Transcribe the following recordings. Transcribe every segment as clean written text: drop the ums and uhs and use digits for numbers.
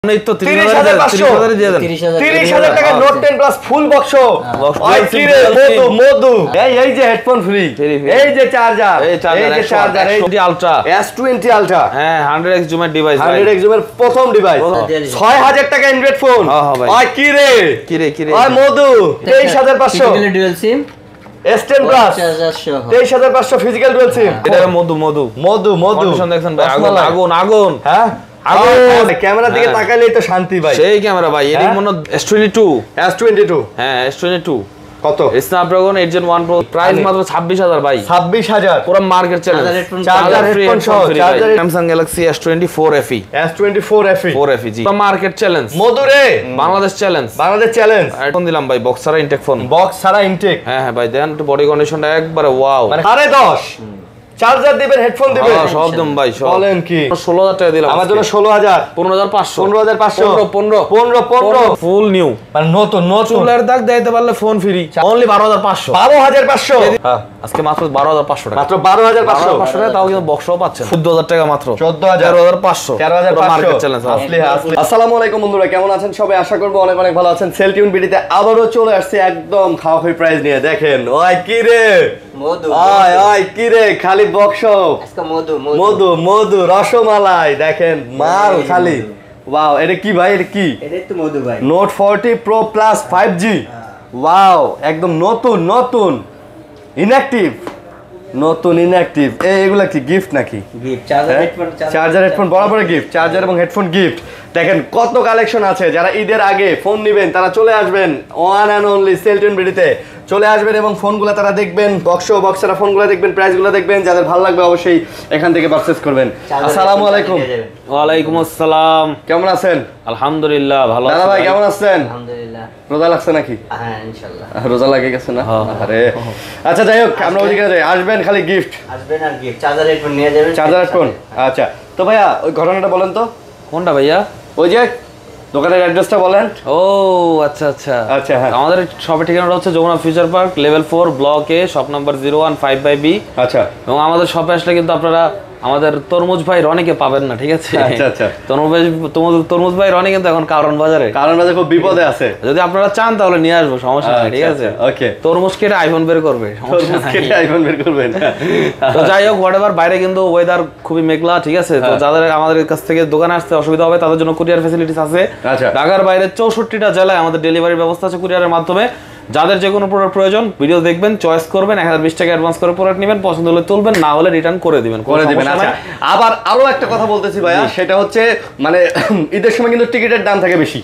তো 30,000 দিয়ে দেন 30,000 টাকা নোট 10 প্লাস ফুল বক্স মধু এই যে হেডফোন ফ্রি এই যে চার্জার এই যে charger S20 ultra S20 ultra হ্যাঁ 100x জুমের ডিভাইস 100x জুমের প্রথম ডিভাইস 6000 টাকা অ্যান্ড্রয়েড ফোন ওই কি রে ওই মধু 23500 dual SIM S10 plus 23500 physical dual SIM এটা মধু কন্ডিশন দেখছেন ভাই আগুন হ্যাঁ ক্যামেরা দিকে তাকাইলেই তো শান্তি ভাই সেই ক্যামেরা ভাই এর মনে S22 হ্যাঁ S22 কত স্ন্যাপড্রাগন 8 Gen 1 Pro প্রাইস মাত্র 26000 ভাই 26000 পুরো মার্কেট চ্যালেঞ্জ চার্জার হেডফোন সহ charger Samsung Galaxy S24 FE জি মার্কেট চ্যালেঞ্জ মধুরে বাংলাদেশ চ্যালেঞ্জ ফোন দিলাম ভাই বক্স ছাড়া ইনটেক ফোন বক্স ছাড়া ইনটেক হ্যাঁ ভাই দেন একটু বডি কন্ডিশনটা একবারে ওয়াও মানে 10.5 চার্জার দিবেন হেডফোন দিবেন সব দম ভাই সব বলেন কি 16000 টাকা দিলাম আমার জন্য 16000 15 ফুল নিউ মানে নতুন চুলের দাগ দিতে পারলে ফোন ফ্রি অনলি 12500 আজকে মাত্র 12500 টাকা মাত্র 12500 টাকা তাও কিন্তু বক্সও পাচ্ছেন 14000 টাকা মাত্র 14500 মার্কেট চ্যালেঞ্জ আসলে আসসালামু আলাইকুম বন্ধুরা কেমন আছেন সবাই আশা করব অনেক অনেক ভালো আছেন সেলটিউন ভিডিওতে আবারো চলে আসছে একদম খাওয়া খাওয়ি প্রাইস নিয়ে দেখেন ওই কি রে মধু ওই কি রে খালি বক্স আজকে মধু রসমালাই দেখেন মাল খালি ওয়াও এটা কি ভাই এটা কি এটাই তো মধু ভাই note 40 pro plus 5G wow একদম নতুন ইনঅ্যাকটিভ এগুলা কি গিফট নাকি গিফট চার্জার হেডফোন বরাবর গিফট চার্জার এবং হেডফোন গিফট দেখেন কত কালেকশন আছে যারা ঈদের আগে ফোন নেবেন তারা চলে আসবেন ওয়ান এন্ড অনলি সেলটিউন ভিডিওতে চলে আসবেন এবং ফোনগুলো তারা দেখবেন বক্সের ফোনগুলো দেখবেন প্রাইসগুলো দেখবেন যাদের ভালো লাগবে অবশ্যই এখান থেকে পারচেজ করবেন আসসালামু আলাইকুম ওয়া আলাইকুম আসসালাম কেমন আছেন আলহামদুলিল্লাহ ভালো দাদা ভাই কেমন আছেন আলহামদুলিল্লাহ রোজা লাগছে নাকি হ্যাঁ ইনশাআল্লাহ রোজা লাগে গেছে না আরে আচ্ছা যাই হোক আমরা ওইদিকে যাই আসবেন খালি গিফট আসবেন আর গিফট চার্জার হেডফোন নিয়ে যাবেন চার্জার হেডফোন আচ্ছা তো ভাইয়া ওই ঘটনাটা বলেন তো কোনটা ভাইয়া ওই যে দোকানের অ্যাড্রেসটা বলেন ও আচ্ছা হ্যাঁ আমাদের শপের ঠিকানাটা হচ্ছে Jamuna future park level 4 block A shop number 0155B আচ্ছা এবং আমাদের শপে আসলে কিন্তু আপনারা আমাদের তরমুজ ভাই রনিকে পাবেন না ঠিক আছে আচ্ছা তরমুজ ভাই রনি কিন্তু এখন কারণ বাজারে খুব বিপদে আছে যদি আপনারা চান তাহলে নিয়ে আসবো সমস্যা নেই ঠিক আছে ওকে তরমুজ কেটে আইফোন বের করবে তো যাই হোক হোয়াটএভার বাইরে কিন্তু ওয়েদার খুবই মেঘলা ঠিক আছে তো যাদের আমাদের কাছ থেকে দোকানে আসতে অসুবিধা হবে তাদের জন্য কুরিয়ার ফ্যাসিলিটিস আছে ঢাকার বাইরে 64টা জেলায় আমাদের ডেলিভারির ব্যবস্থা আছে কুরিয়ারের মাধ্যমে যাদের যে কোনো প্রোডাক্ট প্রয়োজন ভিডিও দেখবেন চয়েস করবেন 1020 টাকা অ্যাডভান্স করে প্রোডাক্ট নেবেন পছন্দ হলে তুলবেন না হলে রিটার্ন করে দিবেন আচ্ছা আবার আরো একটা কথা বলতেছি ভাইয়া সেটা হচ্ছে মানে ঈদের সময় কিন্তু টিকিটের দাম থাকে বেশি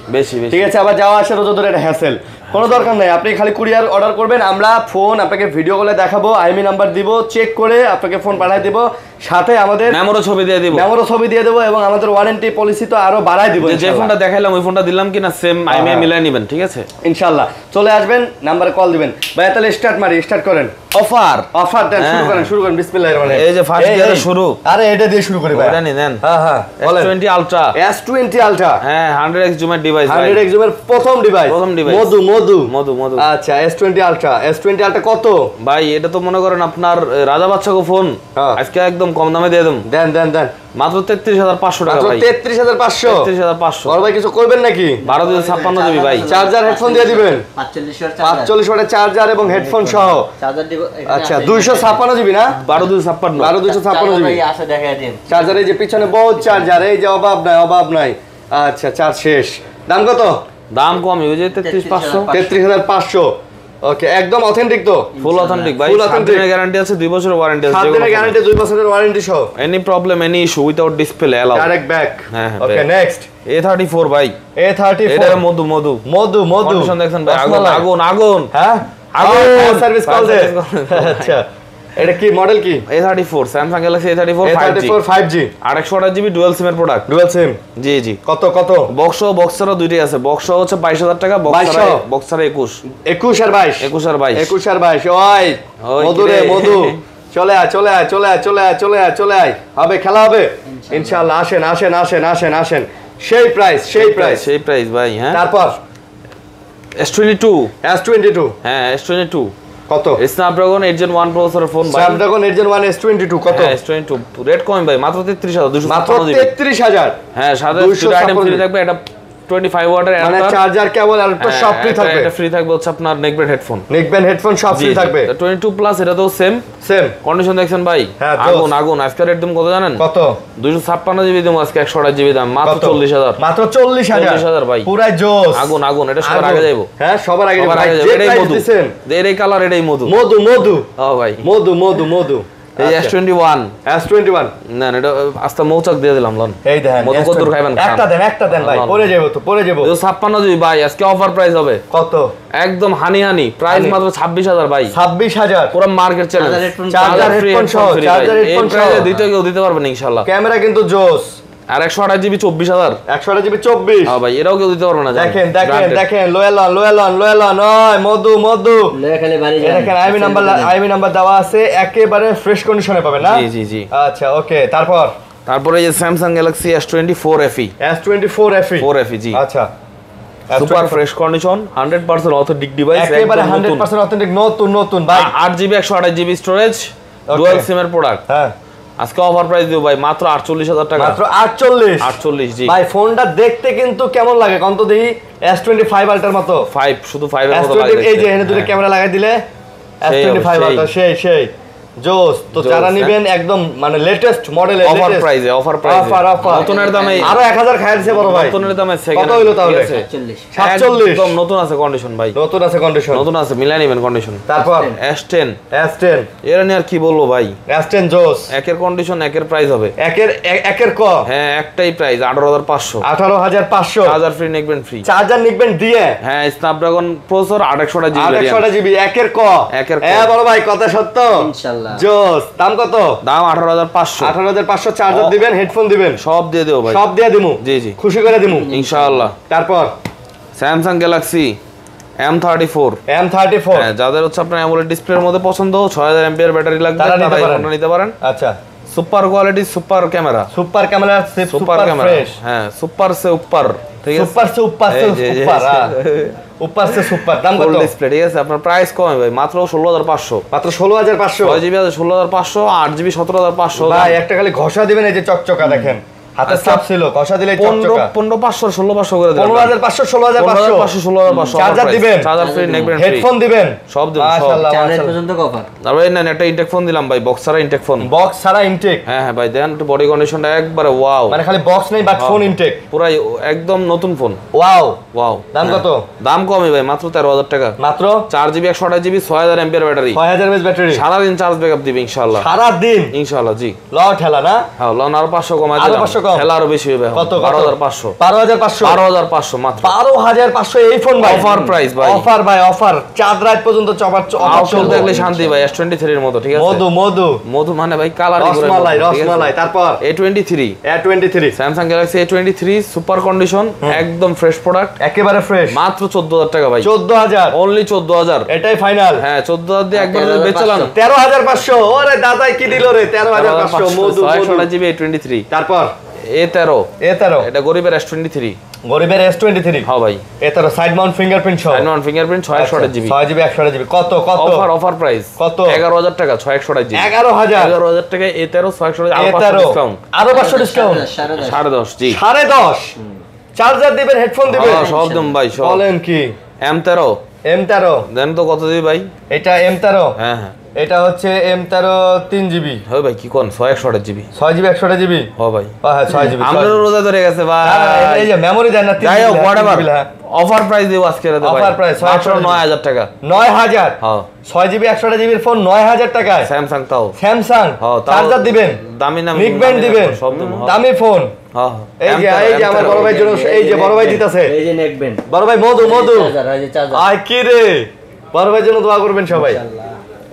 ঠিক আছে আবার যাওয়া আসা রোজ ধরে হ্যাসেল কোনো দরকার নাই আপনি খালি কুরিয়ার অর্ডার করবেন আমরা ফোন আপনাকে ভিডিও কলে দেখাবো আইএমই নাম্বার দিব চেক করে আপনাকে ফোন পাঠিয়ে দিব সাথে আমাদের মেমোরো ছবি দিয়ে দেব এবং আমাদের ওয়ারেন্টি পলিসি তো আরো বাড়ায় দিব যে ফোনটা দেখাইলাম ওই ফোনটা দিলাম কিনা সেম আইএমই মিলাই নেবেন ঠিক আছে ইনশাআল্লাহ চলে আসবেন নাম্বারে কল দিবেন ভাই তাহলে স্টার্ট করেন অফার দেন শুরু করেন বিসমিল্লাহির রহমানির এই যে ফার্স্ট ইয়ারে শুরু আরে এটা দিয়ে শুরু করি ভাই এটা নেন হ্যাঁ S20 আলট্রা হ্যাঁ 100x জুমের ডিভাইস 100x জুমের প্রথম ডিভাইস মধু আচ্ছা S20 আলট্রা কত ভাই এটা তো মনে করেন আপনার রাজা বাদশাহ ফোন আজকে একদম কম দামে দিয়ে দেন মাত্র 33500 টাকা ভাই 33500 আর ভাই কিছু করবেন নাকি 12256 জিবি ভাই চার্জার হেডফোন দিয়ে দিবেন 45 ওয়াটের চার্জার এবং হেডফোন সহ চার্জার দিব আচ্ছা 256 জিবি না 12256 জিবি আসলে দেখাই দিন চার্জারে যে পিছনে বহুত চার্জার এই যে অভাব নাই আচ্ছা চার্জ শেষ দাম কত দাম কম ওই যে 33500 ওকে একদম অথেন্টিক তো ফুল অথেন্টিক ভাই 7 দিনের গ্যারান্টি আছে 2 বছরের ওয়ারেন্টি আছে 7 দিনের গ্যারান্টি 2 বছরের ওয়ারেন্টি সহ any problem any issue without display allow direct back হ্যাঁ ওকে নেক্সট A34 ভাই A34 এটা মধু কন্ডিশন দেখছেন ভাই আগুন হ্যাঁ সার্ভিস কল দে আচ্ছা এটা কি মডেল কি A34 Samsung Galaxy A34 5G 828GB dual সিমের প্রোডাক্ট জি কত বক্সেরও দুইটাই আছে বক্স হচ্ছে 22000 টাকা বক্সার 21 আর 22 ওই মধু চলে আয় হবে খেলা হবে ইনশাআল্লাহ আসেন সেই প্রাইস ভাই হ্যাঁ তারপর S22 হ্যাঁ S22 কত? স্ন্যাপড্রাগন 8 Gen 1 প্রসেসরের ফোন ভাই। স্ন্যাপড্রাগন 8 Gen 1 S22 কত? S22 রেট কম ভাই, মাত্র 33200। মাত্র 33000। হ্যাঁ, সাথে দুটো আইটেম ফ্রি থাকবে, এটা 25 ওয়াটের মানে চার্জার কেবল আর তো সব ফ্রি থাকবে। এটা ফ্রি থাকবে হচ্ছে আপনার নেকব্যান্ড হেডফোন সব ফ্রি থাকবে। 22 প্লাস এটা তো সেম কন্ডিশন দেখছেন ভাই। আগুন আজকে রেট দাম কত জানেন? কত? 256 জিবি দাম আজকে 128 জিবি দাম মাত্র 40000। মাত্র 40000 ভাই, পুরাই জোস। আগুন এটা সবার আগে যাইবো। হ্যাঁ, সবার আগে ভাই। এটাই মধু, এটাই কালার, এটাই মধু। ও ভাই, মধু। এই S21 না এটা আস্তে মৌচাক দিয়ে দিলাম লন। এই দেখেন মধু কত দূর খাবেন? একটা দেন ভাই, পরে যাবো 56 জিবি ভাই। আজকে অফার প্রাইস হবে কত? একদম হানি প্রাইস মাত্র 26000 ভাই। 26000 পুরো মার্কেট চ্যালেঞ্জ। চার্জার হেডফোন সহ, এই প্রাইসে দ্বিতীয় কেউ দিতে পারবে না ইনশাআল্লাহ। ক্যামেরা কিন্তু জোস। আর 128 জিবি 24000। 128 জিবি 24। হ্যাঁ ভাই, এরাও কেউ দিতে পারবে না। দেখেন লোয়ালন ওই মধু খালি বাড়ি যান। দেখেন আইমি নাম্বার দেওয়া আছে, একেবারে ফ্রেশ কন্ডিশনে পাবেন না? জি। আচ্ছা, ওকে। তারপরে এই যে Samsung Galaxy S24 FE জি। আচ্ছা, super fresh condition, 100% authentic device, একেবারে 100% অথেন্টিক, নতুন ভাই। 8 GB 128 GB storage, dual SIM এর প্রোডাক্ট। হ্যাঁ, আজকে অফার প্রাইস দিব ভাই মাত্র 48000 টাকা। মাত্র 48 জি। ভাই ফোনটা দেখতে কিন্তু কেমন লাগে কোন তো দেখি? S25 আলট্রার মতো। 5 শুধু 5 এর মতো লাগে। এই যে এখানে দুটো ক্যামেরা লাগাই দিলে S25 আলট্রা সেই জোস। তো যারা নেবেন একদম মানে লেটেস্ট মডেলের, অফার প্রাইসে নতুনের দামে আরো 1000 খায় দিছে বড় ভাই। নতুনের দামে সেকেন্ড কত হলো তাহলে? 47 একদম নতুন আছে কন্ডিশন ভাই। নতুন আছে মিলাই নেবেন কন্ডিশন। তারপর S10 এর নিয়ে আর কি বলবো ভাই? S10 জোস, একের কন্ডিশন একের প্রাইস হবে, একের ক। হ্যাঁ, একটাই প্রাইস 18500। চার্জার ফ্রি, নেকবেন্ড দিয়ে। হ্যাঁ, স্ন্যাপড্রাগন প্রসেসর 800 জিবি একের ক। হ্যাঁ বড় ভাই, কথা সত্য ইনশাআল্লাহ। জোস। দাম কত? দাম 18500। চার্জার দিবেন, হেডফোন দিবেন, সব দিয়ে দেব ভাই, সব দিয়ে দিমু। জি খুশি করে দিমু ইনশাআল্লাহ। তারপর Samsung Galaxy M34 হ্যাঁ, যাদের হচ্ছে আপনার অ্যামোলেড ডিসপ্লের মধ্যে পছন্দ, 6000 এমপিআর ব্যাটারি লাগবে, তারা ফোনটা নিতে পারেন। আচ্ছা, super quality, super camera, super fresh. হ্যাঁ, সুপার সে উপর, ঠিক আছে, সুপার সে উপর উপর সে সুপার। দাম কত? ডিসপ্লে, ঠিক আছে। আপনার প্রাইস কম ভাই, মাত্র 16500। মাত্র 16500। 6 জিবি আছে 16500, 8 জিবি 17500। ভাই একটা খালি ঘষা দিবেন, এই যে চকচকা দেখেন, হাতে চাপ ছিল, ঘষা দিলে চকচকা। 15500 16500 করে দেন। 15500 16500। চার্জার দিবেন, চার্জার ফ্রি, নেকবেন্ড ফ্রি, হেডফোন দিবেন, সব দিবেন। মাশাআল্লাহ, চ্যানেল পর্যন্ত কভার। তারপরে না একটা ইনটেক ফোন দিলাম ভাই, বক্স ছাড়া ইনটেক ফোন। হ্যাঁ ভাই, দেন একটু বডি কন্ডিশনটা একবারে ওয়াও, মানে খালি বক্স নেই বাট ফোন ইনটেক পুরাই একদম নতুন ফোন। ওয়াও। দাম কত? দাম কমই ভাই, মাত্র 13000 টাকা। মাত্র 4 GB 128 GB 6000 MPR battery, 6000 mAh battery, সারা দিন চার্জ ব্যাকআপ দিবে ইনশাআল্লাহ। সারা দিন ইনশাআল্লাহ জি। ল ঠেলা না? হ্যাঁ, ল আরো 500 কমাই দিলাম। ঠেলা আরো বেশি হবে। কত? 12500 মাত্র। 12500 এই ফোন ভাই, অফার প্রাইস ভাই, অফার ভাই, অফার। চাঁদ রাত পর্যন্ত অফার দেখলে শান্তি ভাই। S23 এর মতো, ঠিক আছে। মধু মানে ভাই কালার রসমালাই। তারপর A23 Samsung Galaxy A23 super condition, একদম ফ্রেশ প্রোডাক্ট, একেবারে ফ্রেশ, মাত্র 14000 টাকা ভাই। 14000 অনলি, 14000 এটাই ফাইনাল। হ্যাঁ, 14000 দিয়ে একবার বেচলাম। 13500। ওরে দাদাই কি দিল রে? 13500 মধু 128 জিবি A23। তারপর A13 এটা গরিবের S23, হ্যাঁ ভাই। A13 সাইড মাউন্ট ফিঙ্গারপ্রিন্ট সহ, 628 জিবি, 6 জিবি 128 জিবি। কত অফার প্রাইস কত? 11000 টাকা, 628 জিবি। 11000 টাকা A13 628, আরো 500 ডিসকাউন্ট, আরো 500 ডিসকাউন্ট, 10.5 জি, 10.5। চার্জার দিবেন, হেডফোন দিবেন, সব দম ভাই, সব। বলেন কি? M13 দেন তো কত দিবি ভাই? এটা M13, হ্যাঁ এটা হচ্ছে M13 3 জিবি। হয় ভাই, কি কোন 628 জিবি, 6 জিবি 128 জিবি। হ্যাঁ ভাই, হ্যাঁ 6 জিবি। আমাদের রোজা ধরে গেছে ভাই, এই যে মেমরি দেন না 3 জিবি। হোয়াটএভার, অফার প্রাইস দেব আজকে রে ভাই, অফার প্রাইস মাত্র 9000 টাকা। 9000? হ্যাঁ, 6 জিবি 128 জিবির ফোন 9000 টাকায়। স্যামসাং তাও, স্যামসাং। হ্যাঁ, চার্জার দিবেন, দামি না, নেকব্যান্ড দিবেন, সব দিন দামি ফোন। হ্যাঁ, এই যে আমার বড় ভাইয়ের জন্য, এই যে বড় ভাই দিতেছে, এই যে নেকব্যান্ড, বড় ভাই মধু আয় কি রে, বড় ভাইয়ের জন্য দোয়া করবেন সবাই।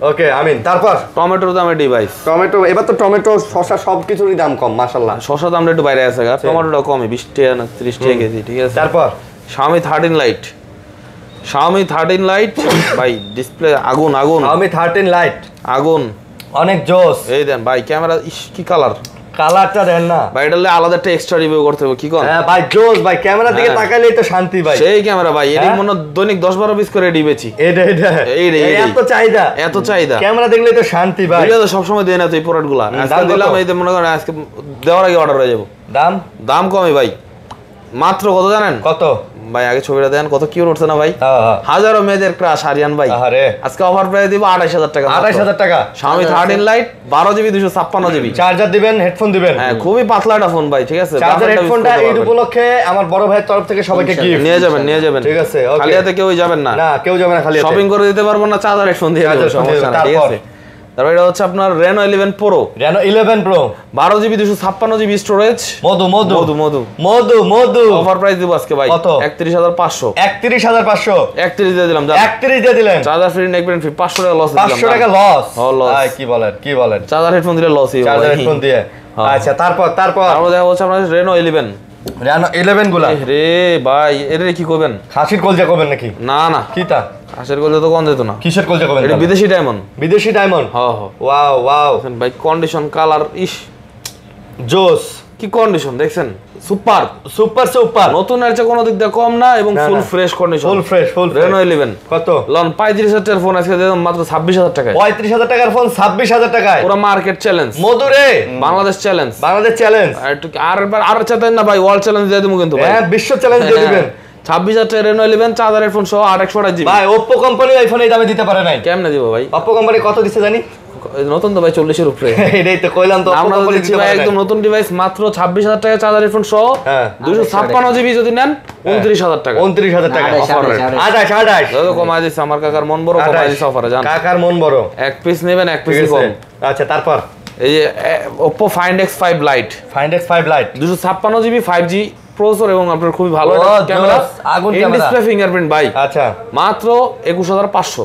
ওকে, আমিন। তারপর টমেটোর দামে ডিভাইস, টমেটো এবার তো টমেটো, শসা সবকিছুরই দাম কম মাশাআল্লাহ। শসা দামটা একটু বাইরে আছে, টমেটোটা কমই, 20 টাকা না 30 টাকা কেজি, ঠিক আছে। তারপর Xiaomi 13 লাইট ভাই, ডিসপ্লে আগুন। Xiaomi 13 লাইট আগুন, অনেক জোস। এই দেন ভাই, ক্যামেরা কি কালার, কালারটা দেন না ভাই, এটা আলাদা একটা এক্সট্রা রিভিউ করতে হবে, কি কোন? হ্যাঁ ভাই, জোস ভাই, ক্যামেরার দিকে তাকাইলেই তো শান্তি ভাই। সেই ক্যামেরা ভাই, এর মনে দৈনিক 10-12 পিস করে এডি বেচি। এটা এত চাহিদা, এত চাহিদা, ক্যামেরা দেখলেই তো শান্তি ভাই। ভিডিও তো সব সময় দেয় না তো এই প্রোডাক্টগুলো, আজকে দিলাম, এই মনে করেন আজকে দেওয়ার আগে অর্ডার হয়ে যাবো। দাম কমই ভাই, মাত্র কত জানেন? কত ভাই? আগে ছবিটা দেন, কত কিউট উঠছে না ভাই? হাজারো মেয়েদের ক্রাশ আরিয়ান ভাই। আজকে অফার প্রাইস দিব 28000 টাকা। 28000 টাকা Xiaomi 13 light 12GB 256GB charger দিবেন, হেডফোন দিবেন। হ্যাঁ, খুবই পাতলা একটা ফোন ভাই, ঠিক আছে? চার্জার হেডফোনটা ঈদ উপলক্ষে আমার বড় ভাইয়ের তরফ থেকে সবাইকে গিফট নিয়ে যাবেন, ঠিক আছে? খালি হাতে কেউ যাবেন না, কেউ যাবে না খালি হাতে। শপিং করে দিতে পারবো না, চার্জার হেডফোন দিয়ে দেব, সমস্যা না, ঠিক আছে? তারপর এটা হচ্ছে আপনার Reno 11 Pro 12GB 256GB storage. মধু অফার প্রাইস দিব আজকে ভাই 31500। 31 দিয়ে দিলাম, 31 দিয়ে দিলেন। Charger free, neck band free, 500 টাকা লস দিলাম। 500 টাকা লস? ভাই কি বলেন? চার্জার হেডফোন দিলে লসই হবে। চার্জার হেডফোন দিয়ে, আচ্ছা। তারপর দেখা হচ্ছে আপনার Reno 11 গুলা। রে ভাই, এর কি করবেন? খাসির কলজা করবেন নাকি? না কিটা খাসির কলজা তো কোন যেত না। কিসের কলজা করবেন? এটা বিদেশি ডায়মন্ড। হ্যাঁ ওয়াও ভাই, কন্ডিশন, কালার, ইস জোস, কি কন্ডিশন দেখছেন? সুপার নতুন এর চেয়ে কোনো দিক দিয়ে কম না, এবং full fresh condition, full fresh. Reno 11 কত লন? 35000 টাকার ফোন আজকে দিলাম মাত্র 26000 টাকায়। 35000 টাকার ফোন 26000 টাকায়, পুরো মার্কেট চ্যালেঞ্জ। মধুরে বাংলাদেশ চ্যালেঞ্জ, আর চাইতেন না ভাই, ওয়ার্ল্ড চ্যালেঞ্জ দিয়ে দেবো কিন্তু ভাই। হ্যাঁ, বিশ্ব চ্যালেঞ্জ দিয়ে দিবেন। 26000 টাকা Reno 11 চার্জার হেডফোন সহ 828GB। ভাই, Oppo কোম্পানি আইফোন এই দামে দিতে পারে নাই। কেমনে দিব ভাই? Oppo কোম্পানি কত দিছে জানি? নতুন তো ভাই 40 এর উপরে। এটাই তো কইলাম তো, আমরা দিচ্ছি ভাই একদম নতুন ডিভাইস মাত্র 26000 টাকা চার্জার হেডফোন সহ 256GB যদি নেন 29000 টাকা। 29000 টাকা অফার রেট। 28 দাদা কমাই দিছে, আমার কাকার মন বড়, কমাই দিছে অফারে। জান কাকার মন বড়, এক পিস নেবেন, এক পিস কম। আচ্ছা, তারপর এই যে Oppo Find X5 Lite 256GB 5G processor, এবং আপনার খুবই ভালো ক্যামেরা, ইন ডিসপ্লে ফিঙ্গারপ্রিন্ট ভাই। আচ্ছা, মাত্র 21500।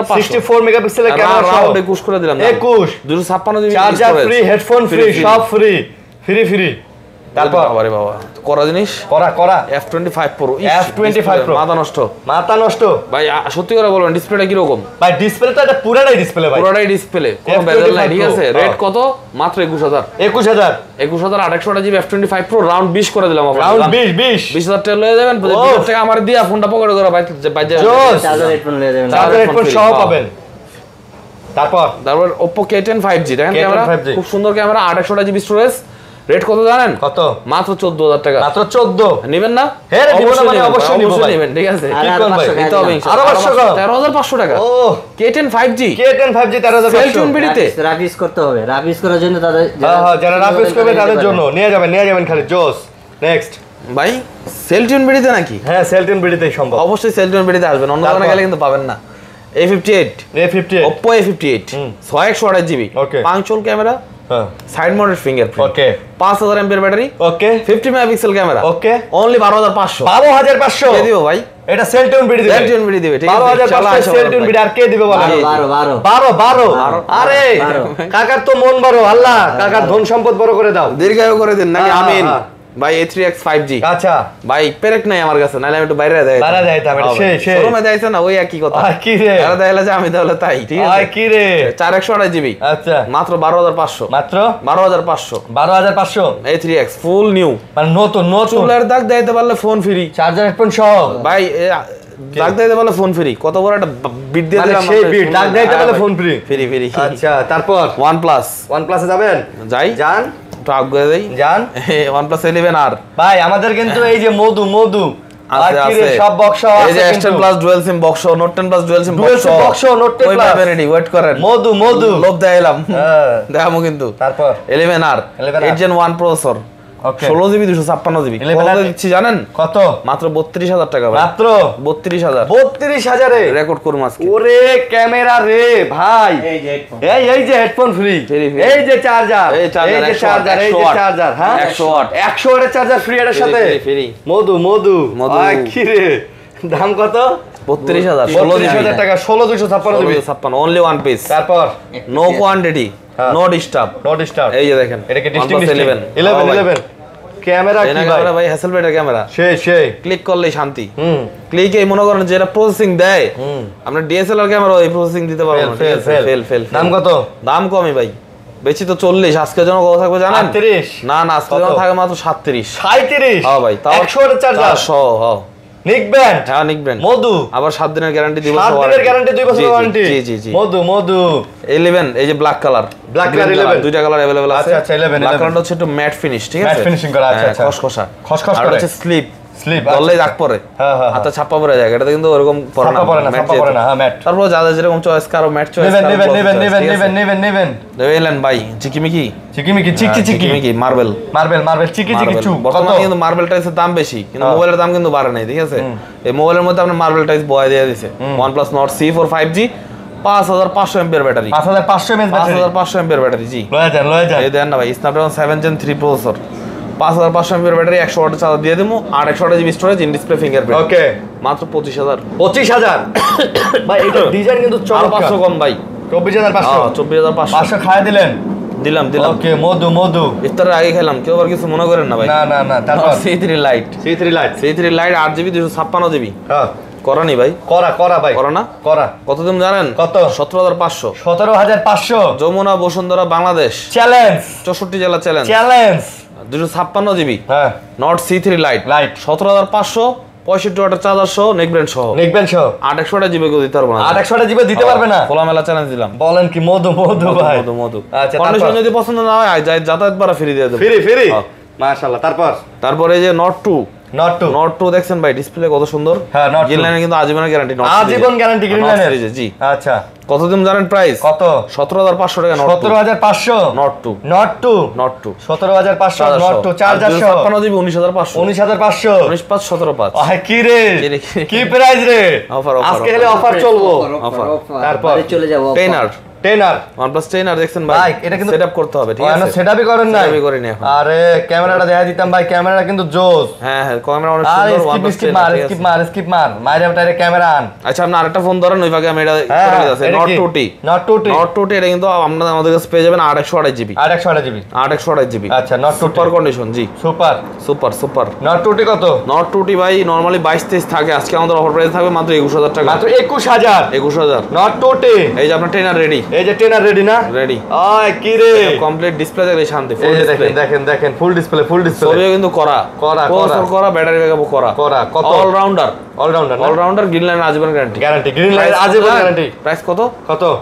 64 মেগাপিক্সেলের ক্যামেরা সহ 21 করে দিলাম। 256GB charger free, headphone free, সব ফ্রি। তারপর বাবা করা জিনিস, করা F25 Pro মাথা নষ্ট ভাই। সত্যি করে বলবেন, ডিসপ্লেটা কি রকম ভাই? ডিসপ্লেটা এটা পুরাটাই ডিসপ্লে, কোনো বেজেল নাই, ঠিক আছে? রেট কত? মাত্র 21800GB F25 Pro রাউন্ড 20 করে দিলাম। রাউন্ড 20000 টাকা লয়ে যাবেন, 20000 টাকা আমার দিয়া ফোনটা পকেটে করে চার্জার হেডফোন লয়ে যাবেন, চার্জার হেডফোন সহ পাবেন। তারপর Oppo K10 5G দেখেন, ক্যামেরা খুব সুন্দর ক্যামেরা, 2800GB স্টোরেজ। রেট কত জানেন? কত? মাত্র 14000 টাকা। মাত্র 14 নেবেন না? হ্যাঁ, অবশ্যই নেবেন, ঠিক আছে? কি কোন ভাই? নিতে হবে ইনশাআল্লাহ। 13500 টাকা। ও K10 5G 13500 বিডিতে রাফিস করতে হবে। রাফিস করার জন্য তাদের, হ্যাঁ, যারা রাফিস করবে তাদের জন্য নিয়ে যাবেন খালি জোস। নেক্সট ভাই, সেলটিউন বিডিতে নাকি? হ্যাঁ, সেলটিউন বিডিতেই সম্ভব, অবশ্যই সেলটিউন বিডিতে আসবেন, অন্য দোকানে গেলে কিন্তু পাবেন না। A58 Oppo A58 628GB পাঁচশোল camera, side mounted fingerprint, okay, 5000 mAh battery, okay, 50 megapixel camera, okay, only 12500 কে দিব ভাই? এটা সেলটিউন বিডি দিবে, ঠিক আছে? 12500 সেলটিউন বিডি, আর কে দিবে বলেন? 12 আরে কাকার তো মন বড়, আল্লাহ কাকার ধন সম্পদ বড় করে দাও, দীর্ঘায়ু করে দেন নাকি? আমিন ভাই। A3X 5G, আচ্ছা ভাই, পেরেক নাই আমার কাছে, নাইলে আমি একটু বাইরে যাইতাম, সেই শোরুমে যাইছ না, ওই একই কথা। কি রে এরা দেখাইলা যে আমি তাহলে তাই, ঠিক আছে? কি রে 4128GB, আচ্ছা, মাত্র 12500, মাত্র 12500 A3X ফুল নিউ, মানে নতুন চুলের দাগ দিতে পারলে ফোন ফ্রি, চার্জার হেডফোন সহ ভাই। দাগ দিতে পারলে ফোন ফ্রি, কত বড় একটা বিট দিয়ে দিলাম, সেই বিট দাগ দিতে পারলে ফোন ফ্রি। আচ্ছা, তারপর OnePlus এ যাবেন, যান OnePlus 11R ভাই। আমাদের কিন্তু এই যে মধু আছে সব বক্স আছে, এই যে S10 Plus dual SIM box, Note 10 Plus dual SIM box, Note 10 Plus ready, wait করেন। মধু লোভ দেখাইলাম, দেখামো কিন্তু। তারপর 11R 8 Gen 1 processor, 16GB 256GB দিচ্ছি জানেন কত? মাত্র 32000 টাকা ভাই, মাত্র 32000 এ রেকর্ড করুম আজকে। ওরে ক্যামেরা রে ভাই, এই যে হেডফোন ফ্রি, এই যে চার্জার, এই যে চার্জার, হ্যাঁ 100 ওয়াটের চার্জার ফ্রি এর সাথে ফ্রি। মধু কি রে, দাম কত? 32000 16000 টাকা, 16256 অনলি ওয়ান পিস। তারপর নো কোয়ান্টিটি, নো ডিস্টার্ব, এই যে দেখেন, এটা কি ডিস্টিংগুইশ 11 ক্যামেরা কি ভাই? হ্যাসেলব্লেডের ক্যামেরা, সেই ক্লিক করলেই শান্তি। ক্লিকে মনে করেন যে এটা প্রসেসিং দেয়, আমরা ডিএসএলআর ক্যামেরা ওই প্রসেসিং দিতে পারবো না, ঠিক আছে? ফেল। দাম কত? দাম কমই ভাই, বেচি তো 40, আজকের জন্য কত থাকবে জানেন? 38 না না, আজকের জন্য থাকবে মাত্র 37। 37 হ্যাঁ ভাই, তাও 100 এর চার্জার 100। হ্যাঁ নিক ব্র্যান্ড, হ্যাঁ নিক ব্র্যান্ড মধু, আবার 7 দিনের গ্যারান্টি দিব। 7 দিনের গ্যারান্টি, 2 বছরের ওয়ারেন্টি। জি জি জি। মধু 11, এই যে ব্ল্যাক কালার, ব্ল্যাক কালার 11, দুইটা কালার अवेलेबल আছে। আচ্ছা আচ্ছা 11 ব্ল্যাক কালারটা হচ্ছে একটু ম্যাট ফিনিশ, ঠিক আছে? ম্যাট ফিনিশিং করা, আচ্ছা আচ্ছা, খসখসা খসখস আর করে, হচ্ছে স্লিপ স্লিপ দললে দাগ পড়ে, হ্যাঁ হ্যাঁ, হাতে ছাপা পড়ে যায়, এটা কিন্তু ওরকম পড়ে না, ছাপা পড়ে না, ম্যাট ছাপা পড়ে না, হ্যাঁ ম্যাট। তারপর যাদের যেরকম চয়েস, কারো ম্যাট চয়েস, নেবেন এলেন ভাই চিকিমিকি চিকিমিকি চিকিমিকি মার্বেল মার্বেল চিকি মার্বেল। চু। বর্তমানে কিন্তু মার্বেল টাইসের দাম বেশি, কিন্তু মোবাইলের দাম কিন্তু বাড়ে নাই, ঠিক আছে? এই মোবাইলের মধ্যে আপনার মার্বেল টাইস বয় দিয়ে দিয়েছে। OnePlus Nord C4 5G, 5500 MPR battery, 5500 mAh battery, 5500 MPR battery. জি লয়ে যান এই দেন না ভাই, Snapdragon 7 Gen 3 processor, 5500 MPR battery, 100 ওয়াটের চার্জার দিয়ে দেবো, আর 100 GB storage, in display fingerprint. Okay, মাত্র 25000। 25000 ভাই, এটা ডিজাইন কিন্তু আর চমৎকার। 500 কম ভাই, 24500, 24500 500 খায় দিলেন। দিলাম। ওকে, মধু ইফতারের আগে খেলাম, কেউ আবার কিছু মনে করেন না ভাই। না তারপর C3 Lite, C3 Lite 8GB 256 GB হ্যাঁ, করানি ভাই, করা ভাই, করা না? করা। কত দাম জানেন? কত? 17500। 17500 যমুনা বসুন্ধরা বাংলাদেশ, চ্যালেঞ্জ, 64 জেলা চ্যালেঞ্জ, 256 জিবি হ্যাঁ, Nord C3 Lite 17500, 65 ওয়াটের চার্জার সহ, নেক ব্র্যান্ড সহ, 800 জিবি কেউ দিতে পারবে না, 800 জিবি দিতে পারবে না। খোলামেলা চ্যালেঞ্জ দিলাম। বলেন কি? মধু ভাই, মধু। আচ্ছা, কন্ডিশন যদি পছন্দ না হয়, যাতায়াত ভাড়া ফ্রি দিয়ে দেবো। ফ্রি মাশাআল্লাহ। তারপরে এই যে Nord 2 দেখছেন ভাই, ডিসপ্লে কত সুন্দর। হ্যাঁ, Nord 2 গ্রিন লাইনের কিন্তু আজীবনের গ্যারান্টি, আজীবন গ্যারান্টি গ্রিন লাইনের। জি। আচ্ছা, কত দাম জানেন প্রাইস? কত? 17500 টাকা। 17500 Nord 2 17500 Nord 2 চার্জার সহ, 56 জিবি 19500, 19500, 19500 17500। আয় কি রে, কি প্রাইস রে? অফার আজকে হলে অফার চলবো। তারপর চলে যাব টেনার OnePlus 10 দেখছেন ভাই, এটা কিন্তু সেটআপ করতে হবে, ঠিক আছে? সেটআপই করেন না? সেটআপই করিনি এখন। আরে ক্যামেরাটা দেখা দিতাম ভাই, ক্যামেরাটা কিন্তু জোস। হ্যাঁ ক্যামেরা অনেক আর সুন্দর। OnePlus 10 স্কিপ মার মাইরে ওটারে ক্যামেরা আন। আচ্ছা, আপনি আরেকটা ফোন ধরেন, ওই ভাগে আমি এটা করে দিতেছি। Nord 2T এটা কিন্তু আপনারা আমাদের কাছে পেয়ে যাবেন 828 জিবি, 828 জিবি। আচ্ছা, Nord 2T সুপার কন্ডিশন। জি, সুপার। Nord 2T কত? Nord 2T ভাই নরমালি 22-23 থাকে, আজকে আমাদের অফার প্রাইস থাকবে মাত্র 21000 টাকা। মাত্র 21000 Nord 2T। এই যে আপনার টেনার রেডি, এই যে টেনার রেডি না? রেডি। আয় কি রে, কমপ্লিট ডিসপ্লে দেখলে শান্তি। ফুল এই যে ডিসপ্লে দেখেন ফুল ডিসপ্লে সবই কিন্তু করা, ব্যাটারি ব্যাকআপও করা। কত? অলরাউন্ডার গ্রিন লাইন আজীবন গ্যারান্টি। গ্রিন লাইন আজীবন গ্যারান্টি। প্রাইস কত?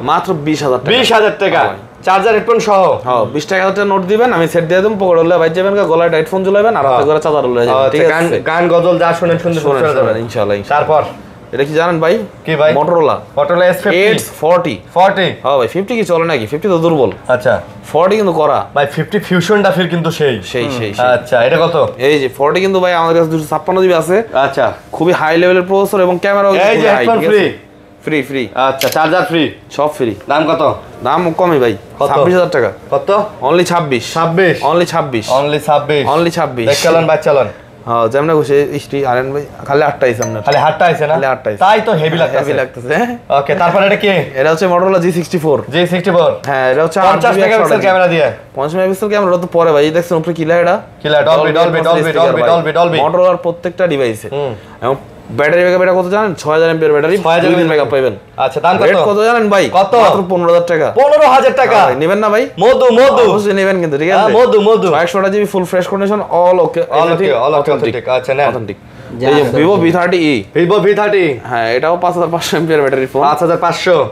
মাত্র 20000 টাকা চার্জার হেডফোন সহ। হ্যাঁ, 20000 টাকা নোট দিবেন, আমি সেট দিয়ে দেব, পকেট হলে বাইর যাবেন, গলায় হেডফোন ঝুলাবেন, আর হাতে করে চার্জার হলে যাবেন, ঠিক আছে? গান গজল যা শুনেন শুনতে ইনশাআল্লাহ। তারপর এটা কি জানেন ভাই? কি ভাই? Motorola S40 হ্যাঁ ভাই, 50 কি চলে নাকি? 50 তো দুর্বল। আচ্ছা, 40 কিন্তু করা ভাই। 50 ফিউশনটা ফিল কিন্তু সেই। আচ্ছা, এটা কত? এই যে 40 কিন্তু ভাই আমাদের কাছে 256 জিবি আছে। আচ্ছা, খুবই হাই লেভেলের প্রসেসর এবং ক্যামেরাও এই যে হেডফোন ফ্রি। আচ্ছা, চার্জার ফ্রি, সব ফ্রি। দাম কত? দাম কমই ভাই, 26000 টাকা। কত? অনলি 26 অনলি 26 দেখলাম ভাই, চালান। হ্যাঁ, যেমন খুশি ইস্টি আরেন ভাই, খালি 8টা আইছে আপনার, খালি 8টা আইছে না? তাই তো হেভি লাগতেছে। ওকে, তারপর এটা কি? এটা হচ্ছে Motorola G64। হ্যাঁ, এটা হচ্ছে 50 মেগাপিক্সেল ক্যামেরা দিয়ে। 50 মেগাপিক্সেল ক্যামেরা তো পরে ভাই, দেখছেন উপরে কি লাগে? এটা Motorola প্রত্যেকটা ডিভাইসে। এবং ব্যাটারি ব্যাকআপ এটা কত জানেন? 6000 এমপিআর ব্যাটারি, 2 দিন ব্যাকআপ পাবেন। আচ্ছা, দাম কত? রেট কত জানেন ভাই? কত? মাত্র 15000 টাকা। 15000 টাকা নেবেন না ভাই? মধু অবশ্যই নেবেন কিন্তু, ঠিক আছে? মধু 100 GB full fresh condition, all ওকে অথেন্টিক। আচ্ছা, না অথেন্টিক। এই যে Vivo V30e, হ্যাঁ, এটাও 5500 এমপিআর ব্যাটারি ফোন।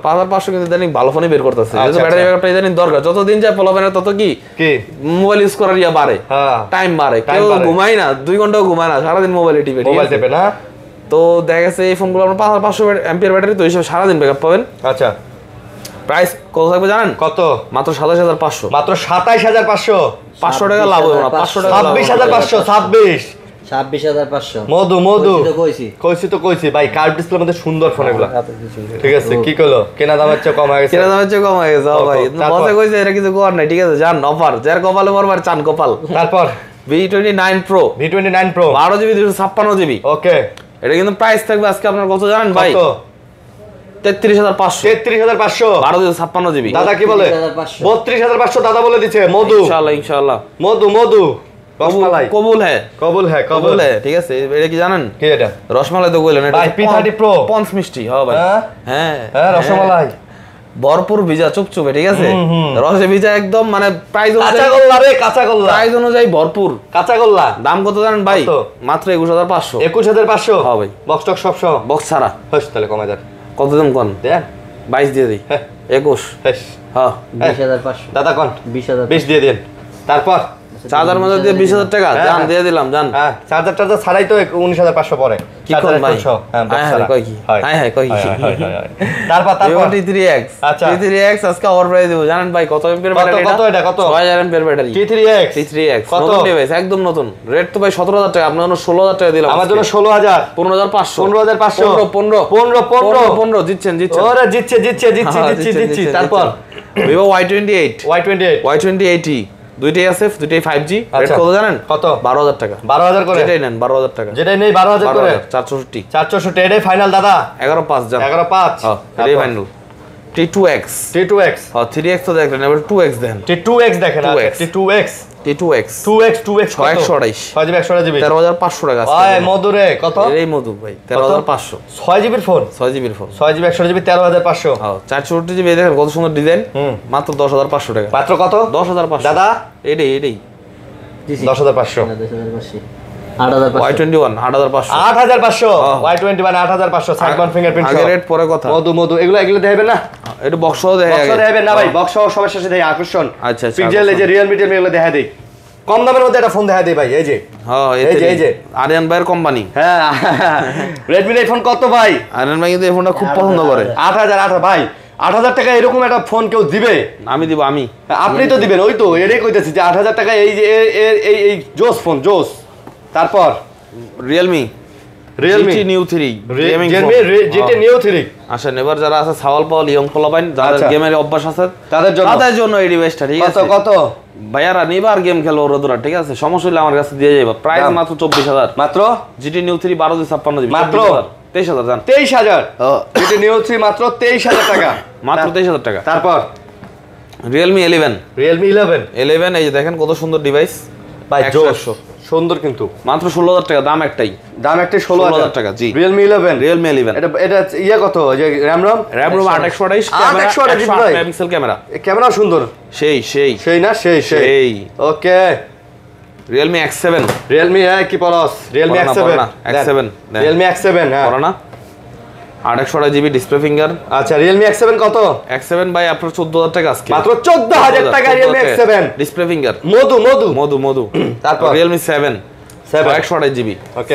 5500 কিন্তু ইদানিং ভালো ফোনই বের করতেছে। যেহেতু ব্যাটারি ব্যাকআপটা ইদানিং দরকার, যতদিন যায় পোলাপেনের তত কি মোবাইল ইউজ করার বাড়ে, টাইম বাড়ে। কেউ ঘুমায় না, 2 ঘন্টাও ঘুমায় না, সারাদিন মোবাইলে টিপে না। তো দেখা গেছে এই ফোনগুলো আপনার 5500 এমপিআর ব্যাটারি, তো হিসেবে সারাদিন ব্যাকআপ পাবেন। আচ্ছা, প্রাইস কত থাকবে জানেন? কত? মাত্র 27500। মাত্র 27500। 500 টাকা লাভ হবে না, 500 টাকা 26500 মধু কইছি ভাই, কার্ভ ডিসপ্লের মধ্যে সুন্দর ফোন এগুলো, ঠিক আছে? কি কইলো? কেনা দামের চেয়ে কম হয়ে গেছে ভাই, মজা কইছে, এটা কিছু কর নাই, ঠিক আছে? জান অফার, যার কপালে মরবার চান কপাল। তারপর V29 Pro 12 জিবি 256 জিবি। ওকে, এটা কিন্তু প্রাইস থাকবে আজকে আপনার কত জানেন ভাই? 33500 12 256 জিবি। দাদা কি বলে? 32500 দাদা বলে দিচ্ছে। মধু ইনশাআল্লাহ মধু রসমালাই কবুল হ্যাঁ, ঠিক আছে? এটা কি জানেন? কি এটা? রসমালাই তো কইলেন, এটা ভাই P30 Pro পঞ্চ মিষ্টি। হ্যাঁ ভাই, হ্যাঁ রসমালাই ভরপুর ভিজা চুপচুপে, ঠিক আছে, রসে ভিজা একদম, মানে প্রাইস কাঁচা গোল্লা রে, কাঁচা গোল্লা, প্রাইস অনুযায়ী ভরপুর কাঁচা গোল্লা। দাম কত জানেন ভাই? মাত্র 21500। 21500? হ্যাঁ ভাই, বক্স টক সব সহ, বক্স ছাড়া। হস তাহলে কমাই দেন। কত দাম কোন? দেন 22 দিয়ে দিই। 21। হস হ্যাঁ 20500 দাদা কোন? 20000 20 দিয়ে দেন। তারপর চার্জার মধ্যে দিয়ে 20000 টাকা জান দিয়ে দিলাম জান। হ্যাঁ চার্জার টার্জার ছাড়াই তো 19500 পড়ে। কি কোন ভাই? হ্যাঁ হ্যাঁ কই কি? হ্যাঁ কই কি? তারপর T3X। আচ্ছা T3X আজকে অফার প্রাইস দেব জানেন ভাই? কত এমপির ব্যাটারি? কত এটা? কত? 6000 এমপির ব্যাটারি। T3X নতুন ডিভাইস, একদম নতুন। রেট তো ভাই 17000 টাকা, আপনার জন্য 16000 টাকা দিলাম। আমার জন্য 16000। 15500। 15 জিতছেন। ওরে জিতছে। তারপর Vivo Y28 Y2080 দুইটাই আছে, দুইটাই 5G। রেট কত জানেন? কত? 12000 টাকা। 12000 করে? যেটাই নেন 12000 টাকা। যেটাই নেই 12000 করে। 464 এটাই ফাইনাল দাদা। 11.5 জান। 11.5 হ্যাঁ এটাই ফাইনাল। T2X হ্যাঁ 3X তো দেখলেন, এবার 2X দেন। T2X দেখেন। T2X 128 6GB 128GB 13500 টাকা। ওই মধুরে কত? এই মধু ভাই 13500। 6GB phone 6GB phone 6GB 128GB 13500। হ্যাঁ 464GB দেখেন কত সুন্দর ডিজাইন, মাত্র 10500 টাকা। মাত্র কত? 10500 দাদা। এটাই 10500। Y21 8500 8500 Y21 8500 side Mount fingerprint আগে রেট পরে কথা। মধু এগুলো দেখাবেন না? এটা বক্সও দেখাবেন না ভাই, বক্স সবার শেষে দেই আকর্ষণ। আচ্ছা পিক্সেল এই যে Realme টেলমি এগুলো দেখা দেই। কম দামের মধ্যে একটা ফোন দেখা দেই ভাই, এই যে। হ্যাঁ এই যে আরিয়ান ভাইয়ের কোম্পানি। হ্যাঁ Redmi এর ফোন কত ভাই? আরিয়ান ভাই কিন্তু এই ফোনটা খুব পছন্দ করে। 8000 ভাই, 8000 টাকা এরকম একটা ফোন কেউ দিবে? আমি দিব। আপনি তো দিবেন, ওই তো এটাই কইতেছি যে 8000 টাকা এই যে এই জোস ফোন জোস। তারপর Realme GT Neo 3 gaming phone. GT Neo 3 আসেন এবার যারা আছে সাওয়াল পাওয়াল ইয়ং পোলাপাইন, যাদের গেমের অভ্যাস আছে তাদের জন্য এই ডিভাইসটা, ঠিক আছে? কত ভাইয়ারা নিবার গেম খেলো রোদরা, ঠিক আছে? সমস্যা হলে আমার কাছে দিয়ে যাবে। প্রাইস মাত্র 24000। মাত্র GT Neo 3 1256GB মাত্র 23000 জান। 23000 GT Neo 3 মাত্র 23000 টাকা। মাত্র 23000 টাকা। তারপর Realme 11 এই যে দেখেন কত সুন্দর ডিভাইস ভাই, জোস সুন্দর কিন্তু মাত্র 16000 টাকা। দাম একটাই 16000 টাকা। জি Realme 11 এটা ইয়া কত? যে RAM 828 মেগাপিক্সেল ক্যামেরা সুন্দর, সেই না সেই ওকে। Realme X7 Realme কি Paul's? Realme X7 Realme X7 হ্যাঁ না 828GB ডিসপ্লে ফিঙ্গার। আচ্ছা Realme X7 কত? X7 ভাই আপনার 14000 টাকা আজকে। মাত্র 14000 টাকা Realme X7 ডিসপ্লে ফিঙ্গার। মধু তারপর Realme 7 128GB।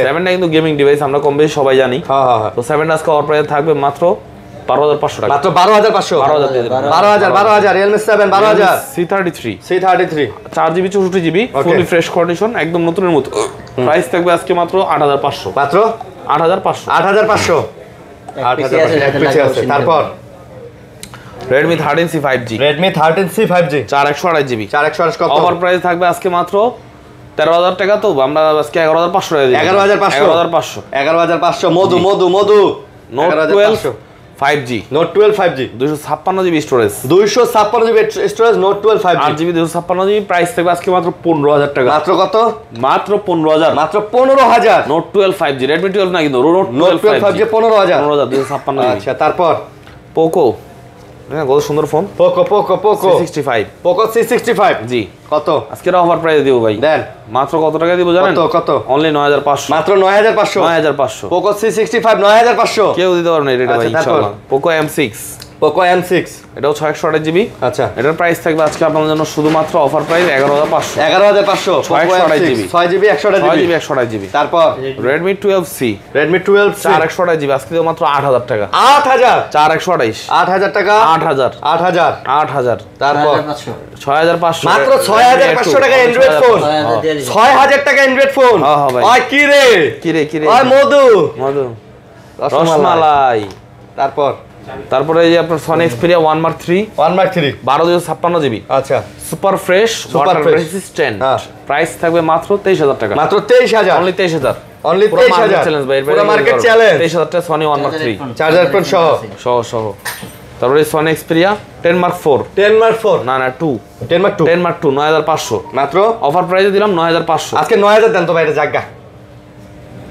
7টা কিন্তু গেমিং ডিভাইস, আমরা কম বেশি সবাই জানি। হ্যাঁ তো 7টা আজকে অফার প্রাইস থাকবে মাত্র 12500 টাকা। মাত্র 12500 12000 Realme 7 12000 C33 4GB 64GB full fresh condition, একদম নতুনের মতো। প্রাইস থাকবে আজকে মাত্র 8500। মাত্র 8500 তারপর Redmi 13C 5G 4128GB কত? অফার প্রাইস থাকবে আজকে মাত্র 13000 টাকা। তো আমরা আজকে 11500 টাকা দিই। 11500 মধু Note 12 5G 256GB storage Note 12 5G 8GB 256GB। Price থাকবে আজকে মাত্র 15000 টাকা। মাত্র কত? মাত্র 15000 Note 12 5G Redmi 12 না কিন্তু Note 12 5G 15000 256GB। আচ্ছা তারপর Poco, হ্যাঁ কত সুন্দর ফোন। Poco C65 জি কত? আজকে অফার প্রাইস দিব ভাই। দেন মাত্র কত টাকা দিব জানেন? কত? অনলি 9500। মাত্র 9500 Poco C65 9500 কেউ দিতে পারবে না এটা ভাই ইনশাআল্লাহ। Poco M6 এটাও 628GB। আচ্ছা এটার প্রাইস থাকবে আজকে আপনাদের জন্য শুধুমাত্র অফার প্রাইস 11500 6GB 128GB তারপর Redmi 12C 4128GB আজকে দেব মাত্র 8000 টাকা। 8000 টাকা 8000 তারপর 6500 মাত্র 6500 টাকা অ্যান্ড্রয়েড ফোন 6000 টাকা অ্যান্ড্রয়েড ফোন। ওই কি রে ওই মধু রসমালাই। তারপরে এই যে আপনার Sony Xperia 1 Mark 3 12256GB। আচ্ছা super fresh water resistant. Price থাকবে মাত্র 23000 টাকা। মাত্র 23000 অনলি 23000 চ্যালেঞ্জ ভাই, পুরো মার্কেট চ্যালেঞ্জ। 23000 টাকা Sony 1 Mark 3 চার্জার পয়েন্ট সহ। তারপরে Sony Xperia 10 Mark 4 না 2 10 Mark 2 9500 মাত্র। অফার প্রাইসে দিলাম 9500। আজকে 9000 দেন তো ভাই, এটা জায়গা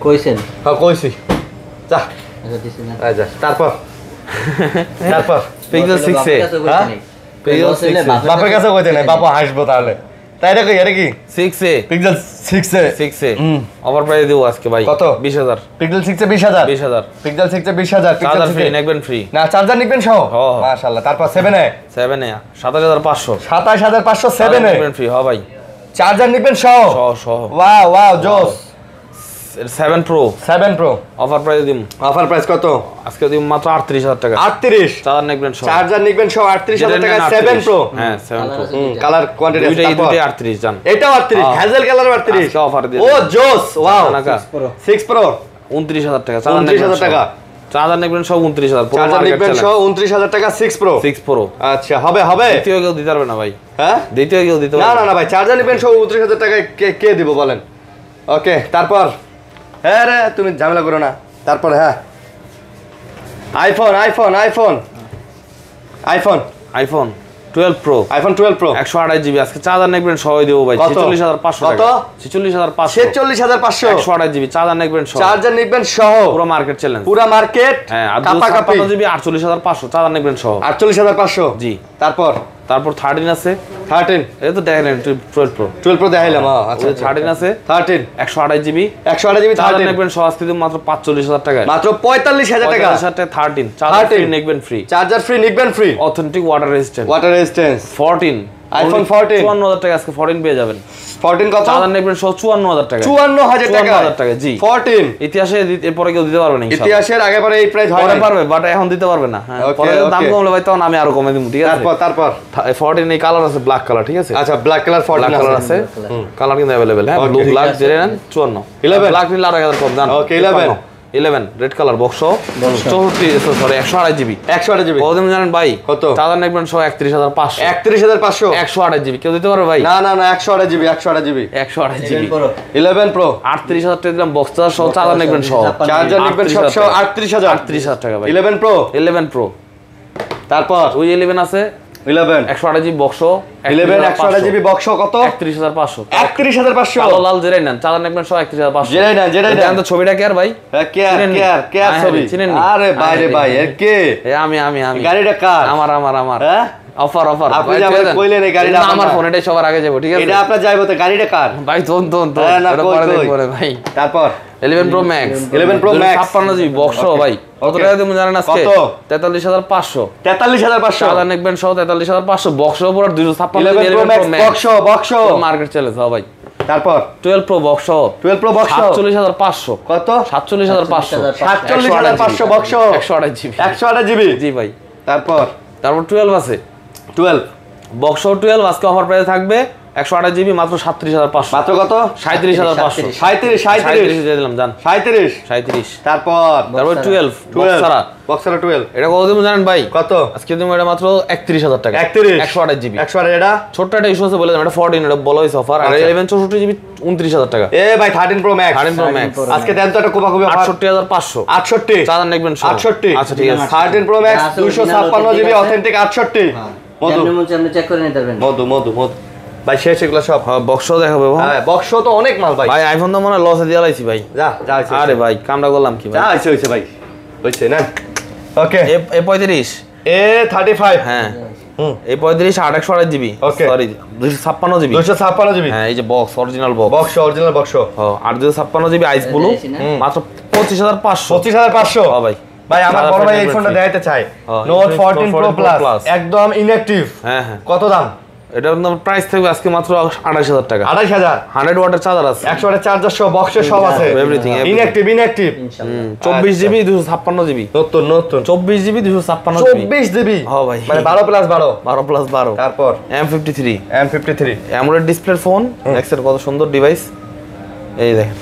কইছেন? হ্যাঁ কইছি। যা আচ্ছা দিছেন না। আচ্ছা তারপর পিক্সেল 6a হ্যাঁ পিক্সেল 6a বাপের কাছে কইতে নাই বাবা হাসবো তাহলে তাই এটা কি 6a pixel 6a 6a offer price দেব আজকে ভাই কত 20000 Pixel 6a 20000 20000 Pixel 6a 20000 charger free নেকবেন ফ্রি না চার্জার নিবেন সহ হ্যাঁ। মাশাআল্লাহ তারপর 7a 7a 27500 27500 7a নেকবেন ফ্রি হ্যাঁ ভাই চার্জার নিবেন সহ সহ ওয়াও জোস 7 প্রো 7 প্রো অফার প্রাইস দিম অফার প্রাইস কত আজকে দিম মাত্র 38000 টাকা 38 চার্জার নেকবেন সহ চার্জার নিবেন সহ 38000 টাকা 7 প্রো হ্যাঁ 7 প্রো কালার কোয়ান্টিটি আছে তারপর দুইটাই 38 জান এটাও 38 হ্যাজেল কালার 38 আজকে অফার দিয়ে ও জোস ওয়াও 6 প্রো 29000 টাকা 29000 টাকা চার্জার নেকবেন সব 29000 পুরো চার্জার মার্কেট নিবেন সহ 29000 টাকা 6 প্রো 6 প্রো আচ্ছা হবে দ্বিতীয় কেউ দিতে পারবে না ভাই হ্যাঁ দ্বিতীয় কেউ দিতে না পারবে না না ভাই চার্জার নিবেন সহ 29000 টাকা কে দিব বলেন ওকে তারপর হ্যাঁ রে তুমি ঝামেলা করো না তারপর হ্যাঁ iPhone 12 pro iPhone 12 pro 128 GB আজকে চার্জার নেকবেন সহই দেবো ভাই 46500 টাকা 46500 46500 128 জিবি চার্জার নেকবেন সহ চার্জার নিবেন সহ পুরো মার্কেট চ্যালেঞ্জ পুরো মার্কেট হ্যাঁ আর কাপাকাপি 256 জিবি 48500 চার্জার নেকবেন সহ 48500 জি তারপর 13 আছে 13 এই তো দেখেন 12 প্রো 12 প্রো দেখাইলাম আচ্ছা 13 আছে 13 128 জিবি 128 জিবি চার্জার 13 নেকবেন সহ আজকে দিন মাত্র 45000 টাকা মাত্র 45000 টাকা 13 চার্জার ফ্রি নেকবেন ফ্রি চার্জার ফ্রি নিকবেন free authentic water resistant 14 iPhone 14 54000 টাকা আজকে 14 পেয়ে যাবেন 14 কত চার্জার নেকবেন সহ 54000 টাকা 54000 টাকা 54000 টাকা জি 14 ইতিহাসে এরপরে কেউ দিতে পারবে না ইনশাআল্লাহ ইতিহাসের আগে পরে এই প্রাইস হয় পরে পারবে বাট এখন দিতে পারবে না হ্যাঁ Okay, পরে দাম okay. কমলে ভাই তখন আমি আরো কমে দিব ঠিক আছে তারপর 14 এই কালার আছে ব্ল্যাক কালার ঠিক আছে আচ্ছা ব্ল্যাক কালার ব্ল্যাক 14 কালার আছে কালার কিন্তু अवेलेबल হ্যাঁ Okay. ব্লু ব্ল্যাক জেরে নেন 54 11 ব্ল্যাক নিলে আরো 1000 কম জান Okay, 11 red colour box 64 sorry 128 GB 128 GB কত দিন জানেন ভাই কত? চার্জার নেকবেন সহ 31500 31500 128 জিবি কেউ দিতে পারবে ভাই না 128 জিবি 128 জিবি 128 জিবি 11 প্রো 38000 টাকা দিলাম বক্স চার্জার সহ চার্জার নেকবেন সহ চার্জার নিবেন সব 38000 38000 টাকা ভাই 11 প্রো 11 প্রো তারপর ওই 11 আছে 11 128 জিবি বক্স 11 128 জিবি বক্স কত 31500 31500 কালো লাল জেরাই নেন চার্জার নেকবেন সহ 31500 জেরাই না জানেন তো ছবিটা কে আর ভাই কেয়ার ছবি আরে বাইরে ভাই এর কে আমি গাড়িটা কার আমার হ্যাঁ অফার আপনি যে আমাকে কইলেন এই গাড়িটা আমার ফোন এটাই সবার আগে যাবো ঠিক আছে এটা আপনার যাইবো তো গাড়িটা কার ভাই তোন হ্যাঁ, না, এটা কই, পরে কই। দেখবো রে ভাই তারপর 11 pro max 11 Pro Max 56 GB box ভাই কত Okay. টাকা তুমি জানেন আজকে কত? 43500 43500 চার্জার নেকবেন সহ 43500 বক্স পুরো 256 11 Pro Max box market challenge ভাই তারপর 12 প্রো বক্স 12 Pro বক্স 47500 কত 47500 47500 বক্স 128 জিবি 128 জিবি জি ভাই তারপর 12 আছে 12 বক্স 12 আজকে অফার প্রাইসে থাকবে 128 জিবি মাত্র 37500 মাত্র কত 37500 37 দিয়ে দিলাম জান 37 তারপর 12 বক্সারা 12 এটা কত দিন জানেন ভাই কত আজকে তুমি এটা মাত্র 31000 টাকা 31 128 জিবি 128 এটা ছোট্ট একটা ইস্যু আছে বলে দিলাম এটা 14 এটা বলা হয়েছে অফার আর আচ্ছা। 11 64 জিবি 29000 টাকা এ ভাই 13 প্রো ম্যাক্স 13 প্রো ম্যাক্স আজকে দেন তো একটা কোপা কোপি 68500 68 চার্জার নেকবেন 68 আচ্ছা ঠিক আছে 13 প্রো ম্যাক্স 256 জিবি অথেন্টিক 68 মধু যেমন চেক করে নিতে পারবেন মধু ভাই শেষ এগুলো সব হ্যাঁ বক্সও দেখাবো হ্যাঁ বক্স তো অনেক মাল ভাই ভাই আইফোন তো মনে লসে দিয়ে লাইছি ভাই যা আরে ভাই কামটা করলাম কি ভাই যা হইছে ভাই হইছে না ওকে এ 35 এ 35 হ্যাঁ এই 35 828 GB Okay. Sorry 256 GB 256 GB হ্যাঁ এই যে box original box original box হ্যাঁ 856 জিবি আইস ব্লু মাত্র 25500 25500 হ্যাঁ ভাই ভাই আমার বড় ভাই এই ফোনটা দেখাইতে চাই হ্যাঁ, note Note 14 pro 14 Pro plus Plus। একদম ইনঅ্যাকটিভ হ্যাঁ কত দাম এটার প্রাইস থাকবে আজকে মাত্র 28000 টাকা 28000 100 ওয়াটের চার্জার আছে 100 ওয়াটের চার্জার সহ বক্সে সব আছে everything, everything। Inactive 24 GB 256 GB নতুন 24 জিবি 256 জিবি 24 জিবি হ্যাঁ ভাই মানে 12 প্লাস 12 12 প্লাস 12 তারপর M53 M53 AMOLED display phone দেখছেন কত সুন্দর ডিভাইস এই দেখেন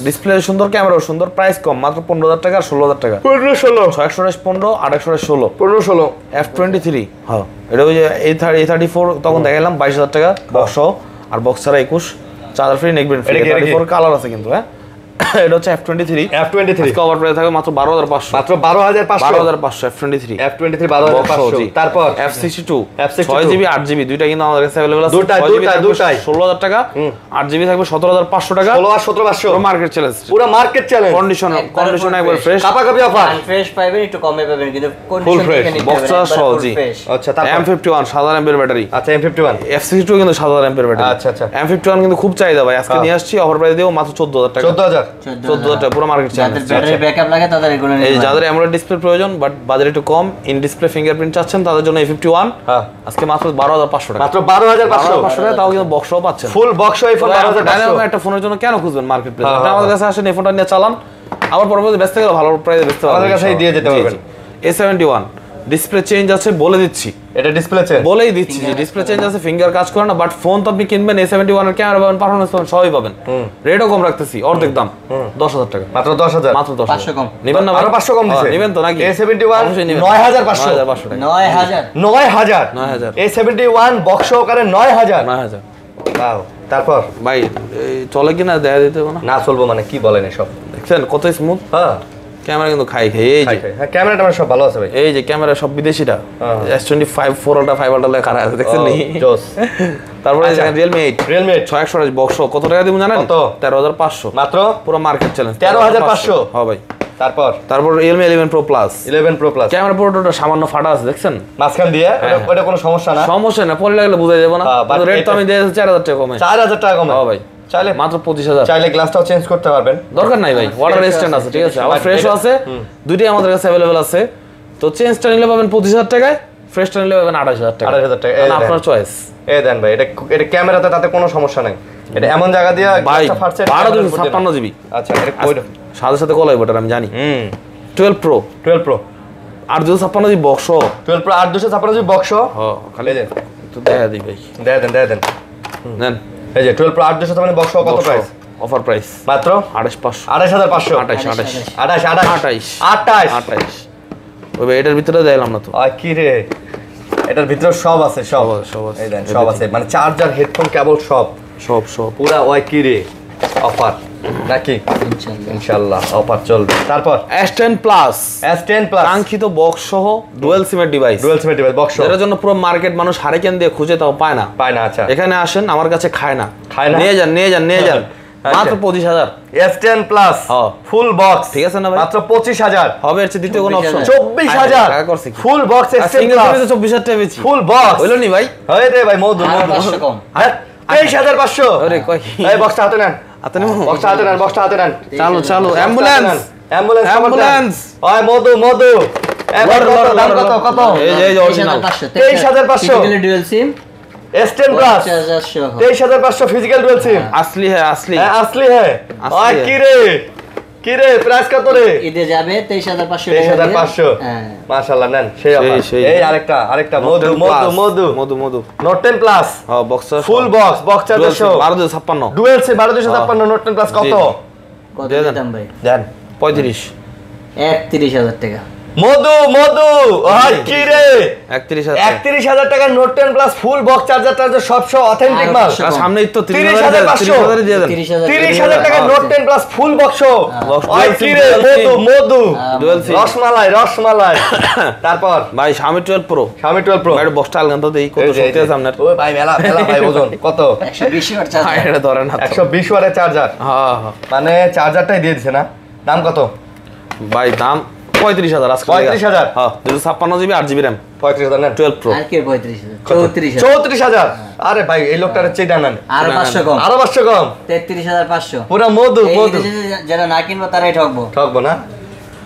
ডিসপ্লে সুন্দর ক্যামেরাও সুন্দর প্রাইস কম মাত্র 15000 টাকা আর 16000 টাকা 15 16 628 15 828 16 15 16 F23 হ্যাঁ এটা ওই যে A34 তখন দেখাইলাম 22000 টাকা বক্স আর বক্স ছাড়া 21 চার্জার ফ্রি নেকবেন ফ্রি এটা কি? A34 কালার আছে কিন্তু হ্যাঁ এটা হচ্ছে F23 F23 আজকে অফার প্রাইস থাকবে মাত্র 12500 মাত্র 12500 F23 F23 12500 তারপর F62 6GB 8GB দুইটা কিন্তু আমাদের কাছে अवेलेबल আছে দুটাই 16000 টাকা 8GB থাকবে 17500 টাকা 16500 পুরো মার্কেট চ্যালেঞ্জ পুরো মার্কেট চ্যালেঞ্জ কন্ডিশন একবার ফ্রেশ কাপাকাপি অফার ফ্রেশ পাবেন একটু কমে পাবেন কিন্তু ফুল ফ্রেশ বক্স সহ জি আচ্ছা তারপর M51 7000 এমপিআর ব্যাটারি আচ্ছা M51 F62 কিন্তু 7000 এমপিআর ব্যাটারি আচ্ছা আচ্ছা M51 কিন্তু খুব চাহিদা ভাই আজকে নিয়ে আসছি অফার প্রাইস দিও মাত্র 14000 টাকা 14000 টাকা পুরো মার্কেট চ্যালেঞ্জ যাদের ব্যাটারি ব্যাকআপ লাগে তাদের এগুলো এই যাদের অ্যামোলেড ডিসপ্লে প্রয়োজন বাট বাজেট একটু কম ইন ডিসপ্লে ফিঙ্গারপ্রিন্ট চাচ্ছেন তাদের জন্য A51 হ্যাঁ আজকে মাত্র 12500 টাকা মাত্র 12500 টাকা তাও কিন্তু বক্সও পাচ্ছেন ফুল বক্স আইফোন 12500 একটা ফোনের জন্য কেন খুঁজবেন মার্কেট প্লেসে আপনি আমাদের কাছে আসেন এই ফোনটা নিয়ে চালান আবার পরবর্তীতে ব্যস্ত গেলে ভালো প্রাইসে বেচতে পারবেন আমাদের কাছেই দিয়ে যেতে পারবেন A71 ডিসপ্লে চেঞ্জ আছে বলে দিচ্ছি এটা ডিসপ্লে চেঞ্জ বলেই দিচ্ছি যে ডিসপ্লে চেঞ্জ আছে ফিঙ্গার কাজ করে না বাট ফোন তো আপনি কিনবেন A71 এর ক্যামেরা পাবেন পারফরম্যান্স পাবেন সবই পাবেন রেটও কম রাখতেছি অর্ধেক দাম 10000 টাকা মাত্র 10000 500 কম নেবেন না আরো 500 কম দিছে নেবেন তো নাকি A71 9500 9500 টাকা 9000 A71 বক্স সহকারে 9000 9000 ওয়াও তারপর ভাই চলে কিনা দেখা দিতে না না চলবো মানে কি বলেন এসব দেখছেন কত স্মুথ হ্যাঁ ক্যামেরা কিন্তু খাই এই যে হ্যাঁ ক্যামেরাটা আমার সব ভালো আছে ভাই এই যে ক্যামেরা সব বিদেশিটা S25 4 আলট্রা 5 আলট্রা লেখা আছে দেখছেন নি জোস তারপরে দেখেন Realme 8 Realme 8 6128 বক্স কত টাকা দিবেন জানেন কত 13500 মাত্র পুরো মার্কেট চ্যালেঞ্জ 13500 হ্যাঁ ভাই তারপর Realme 11 Pro Plus 11 Pro Plus camera পোর্টটা সামান্য ফাটা আছে দেখছেন মাঝখান দিয়ে ওটা কোনো সমস্যা না সমস্যা না পরে লাগলে বুঝাই দেব না but রেট তো আমি দিয়ে 4000 টাকা কমে 4000 টাকা কমে হ্যাঁ ভাই চাইলে মাত্র 25000 চাইলে গ্লাসটাও চেঞ্জ করতে পারবেন দরকার নাই ভাই ওয়াটার রেজিস্ট্যান্ট আছে ঠিক আছে আবার ফ্রেশও আছে দুইটাই আমাদের কাছে अवेलेबल আছে তো চেঞ্জটা নিলে পাবেন 25000 টাকায় ফ্রেশটা নিলে পাবেন 28000 টাকা 28000 টাকা মানে আপনার চয়েস এই দেন ভাই এটা ক্যামেরাতে তাতে কোনো সমস্যা নাই এটা এমন জায়গা দিয়ে ভাই গ্লাসটা ফাটছে 1256 জিবি আচ্ছা এটা কইটা সাথে সাথে কলাই বটার আমি জানি 12 Pro 12 Pro 856 GB box 12 Pro 8256 GB box হ্যাঁ খালি দেন একটু দেখা দিই ভাই দেন নেন এই যে 12 Pro 8256 বক্স কত প্রাইস অফার প্রাইস মাত্র 28500 28 ওই এটার ভিতরে দিলাম না তো আর কি রে এটার ভিতরে সব আছে সব আছে এই দেন সব আছে মানে চার্জার হেডফোন কেবল সব পুরা ওই কি রে অফার নাকি ইনশাআল্লাহ অফার চলবে তারপর S10 Plus কাঙ্ক্ষিত বক্স সহ ডুয়াল সিমের ডিভাইস বক্স এর জন্য পুরো মার্কেট মানুষ হারিকেন দিয়ে খুঁজে তাও পায় না আচ্ছা এখানে আসেন আমার কাছে খায় না নিয়ে যান মাত্র 25000 S10 Plus ফুল বক্স ঠিক আছে না ভাই মাত্র 25000 হবে এর চেয়ে দ্বিতীয় কোনো অপশন 24000 টাকা করছি ফুল বক্স S10 Plus 24000 টাকা বেচি ফুল বক্স হইলো নি ভাই হয় রে ভাই মধু 500 কম 23500 আরে কই এই বক্সটা হাতে নেন বক্সটা হাতে নেন চালু অ্যাম্বুলেন্স ওই মধু এবার কত এই যে original 23500 dual SIM S10 Plus 23500 physical dual SIM असली है और কি রে প্রাইস কত রে ঈদে যাবে 23500 23500 মাশাআল্লাহ নেন সেই এই আরেকটা মধু নোট 10 প্লাস হ্যাঁ box full box charger 12256 dual SIM 12256 Note 10 Plus কত দাম ভাই দেন 31000 টাকা মধু ওই কি রে 31000 টাকা নোট 10 প্লাস ফুল বক্স চার্জার সব অথেন্টিক মাল সামনেই তো 30000 দিয়ে দেন 30000 টাকা নোট 10 প্লাস ফুল বক্স ওই কি রে মধু ডুয়াল সিম রসমালাই তারপর ভাই Xiaomi 12 Pro ভাই বক্সটা আলগান তো দেই কত শক্তি আছে আপনার ওই ভাই মেলা ভাই ওজন কত 120 ওয়াট চার্জার এটা ধরে না 120 ওয়াটের চার্জার হ্যাঁ মানে চার্জারটাই দিয়ে দিছে না দাম কত ভাই দাম 35000 আজকে 35000 হ্যাঁ 256 জিবি 8 জিবি RAM 35000 না 12 Pro আর কি 35000 34000 আরে ভাই এই লোকটার চেয়ে জানেন আর 500 কম 33500 পুরো মধু যারা না কিনবো তারাই ঠকবো না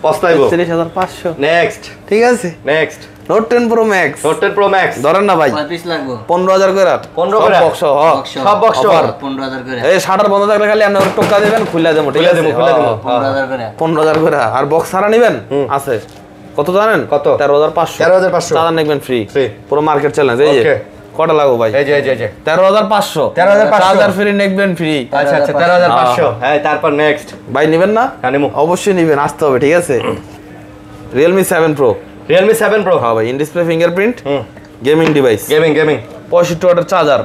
পস্তাইবো 33500 নেক্সট ঠিক আছে নেক্সট নোট 10 Pro Max ধরেন না ভাই 35 লাগবে 15000 করে 15 করে বক্স সব বক্স 15000 করে এই শাটার বন্ধ থাকলে খালি আপনি টোকা দিবেন খুলে দেবো ঠিক আছে 15000 করে 15000 করে আর বক্স ছাড়া নেবেন আছে কত জানেন কত 13500 চালান নেবেন ফ্রি পুরো মার্কেট চ্যালেঞ্জ এই যে কটা লাগবে ভাই এই যে 13500 চার্জার ফ্রি নেবেন ফ্রি আচ্ছা 13500 হ্যাঁ তারপর নেক্সট ভাই নেবেন না অবশ্যই নেবেন আসতে হবে ঠিক আছে Realme 7 Pro হ্যাঁ ভাই in display fingerprint gaming device 65 ওয়াটের charger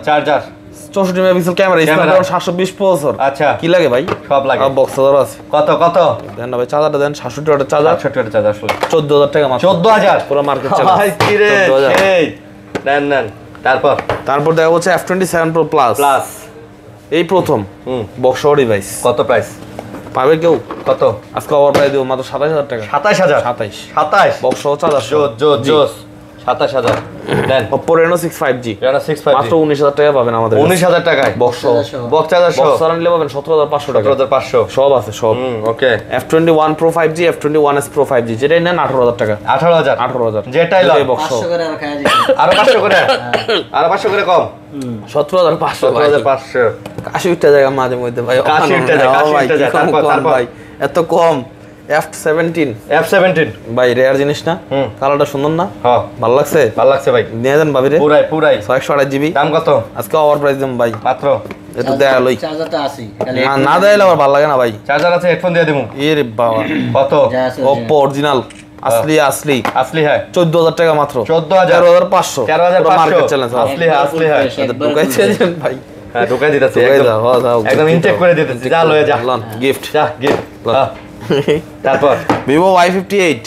64 megapixel camera, Snapdragon 720 processor. আচ্ছা, কি লাগে ভাই? সব লাগে। বক্স চার্জার আছে। কত কত দেন না ভাই, চার্জারটা দেন। 67 ওয়াটের চার্জার, 68 ওয়াটের চার্জার আসলে 14000 টাকা মাত্র। 14000 পুরো মার্কেট ভাই চ্যালেঞ্জ। কি রে, সেই নেন। তারপর দেখা হচ্ছে F27 Pro Plus। এই প্রথম বক্স ডিভাইস। কত প্রাইস পাবে কেউ? কত আজকে অফার প্রাইস দেব মাত্র 27000 টাকা। 27000 27 বক্স চার্জার জোস 27000 দেন। Oppo Reno 6 5G Reno 6 5G মাত্র 19000 টাকা পাবেন আমাদের। 19000 টাকায় বক্স বক্স চার্জার সহ। বক্স নিলে পাবেন 17500 টাকা। 17500 সব আছে সব। ওকে। F21 Pro 5G, F21s Pro 5G যেটাই নেন 18000 টাকা। 18000 যেটাই লয় বক্স 500 করে আর খায়া দিছি। আরো 500 করে, আরো 500 করে কম। 17500 17500 80টা জায়গা মাঝে মধ্যে ভাই। 80টা যায়। তারপর ভাই এত কম। F17 ভাই রেয়ার জিনিস না? কালারটা সুন্দর না? হ্যাঁ ভালো লাগছে ভাই। নিয়ে যান ভাবি রে। পুরাই 128 জিবি। দাম কত আজকে ওভার প্রাইস দেব ভাই মাত্র? একটু দেয়া লই। চার্জারটা আছে খালি না দেয়ালে আবার ভালো লাগে না ভাই। চার্জার আছে, হেডফোন দিয়ে দেবো। এ রে বাবা, কত? Oppo অরিজিনাল আসলি হ্যাঁ 14000 টাকা মাত্র। 14500 13500 মার্কেট চ্যালেঞ্জ। আসলি হ্যাঁ ঢুকাইছে ভাই। হ্যাঁ ঢুকাই দিতেছি একদম ইনটেক করে দিতেছি। যা লয়ে যা গিফট। তারপর Vivo Y58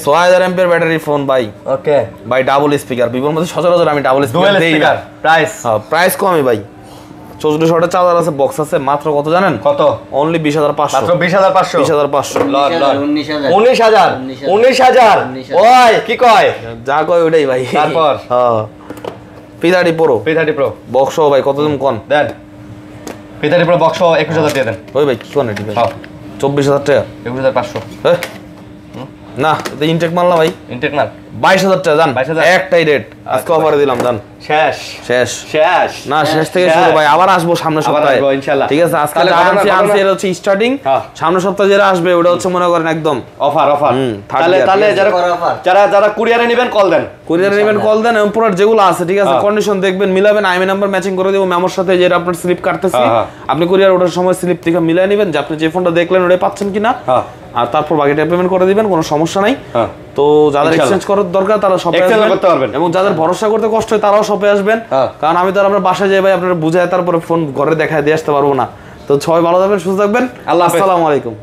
6000 mAh battery phone ভাই। ওকে ভাই ডাবল স্পিকার। ভিভোর মধ্যে সচরাচর আমি ডাবল ডুয়াল স্পিকার দেই না। স্পিকার। প্রাইস কমই ভাই। 64 ওয়াটের চার্জার আছে, বক্স আছে মাত্র কত জানেন? কত? অনলি 20500 মাত্র 20500 20500 19000 ওই কি কয়? যা কয় ওইটাই ভাই। তারপর হ্যাঁ P30 Pro বক্স ভাই কত দাম কোন দেন? P30 Pro বক্স 21000 দিয়ে দেন। ওই ভাই কি কোন এটি ভাই? 24000 টাকা 21500 না এটা ইনটেক মাল না ভাই। ইনটেক মাল 22000 টাকা জান। 22000 একটাই রেট আজকে অফারে দিলাম জান। শেষ না, শেষ থেকে শুরু ভাই। আবার আসবো সামনের সপ্তাহে ইনশাআল্লাহ। ঠিক আছে? আজকে আনছি এটা হচ্ছে স্টার্টিং। সামনের সপ্তাহে যেটা আসবে ওটা হচ্ছে মনে করেন একদম অফার। তাহলে যারা কুরিয়ারে নেবেন কল দেন, এবং প্রোডাক্ট যেগুলো আছে ঠিক আছে কন্ডিশন দেখবেন, মিলাবেন। আইএমআই নাম্বার ম্যাচিং করে দেব মেমোর সাথে, যেটা আপনার স্লিপ কাটতেছি আপনি কুরিয়ার ওঠার সময় স্লিপ থেকে মিলাই নেবেন যে আপনি যে ফোনটা দেখলেন ওটাই পাচ্ছেন কিনা, আর তারপর বাকিটা পেমেন্ট করে দিবেন, কোনো সমস্যা নাই। তো যাদের এক্সচেঞ্জ করার দরকার তারা শপে আসবেন, এবং যাদের ভরসা করতে কষ্ট হয় তারাও শপে আসবেন। কারণ আমি তো আর আপনার বাসায় যাই ভাই আপনারা বুঝায় তারপরে ফোন ঘরে দেখায় দিয়ে আসতে পারবো না। তো সবাই ভালো থাকবেন, সুস্থ থাকবেন। আসসালামু আলাইকুম।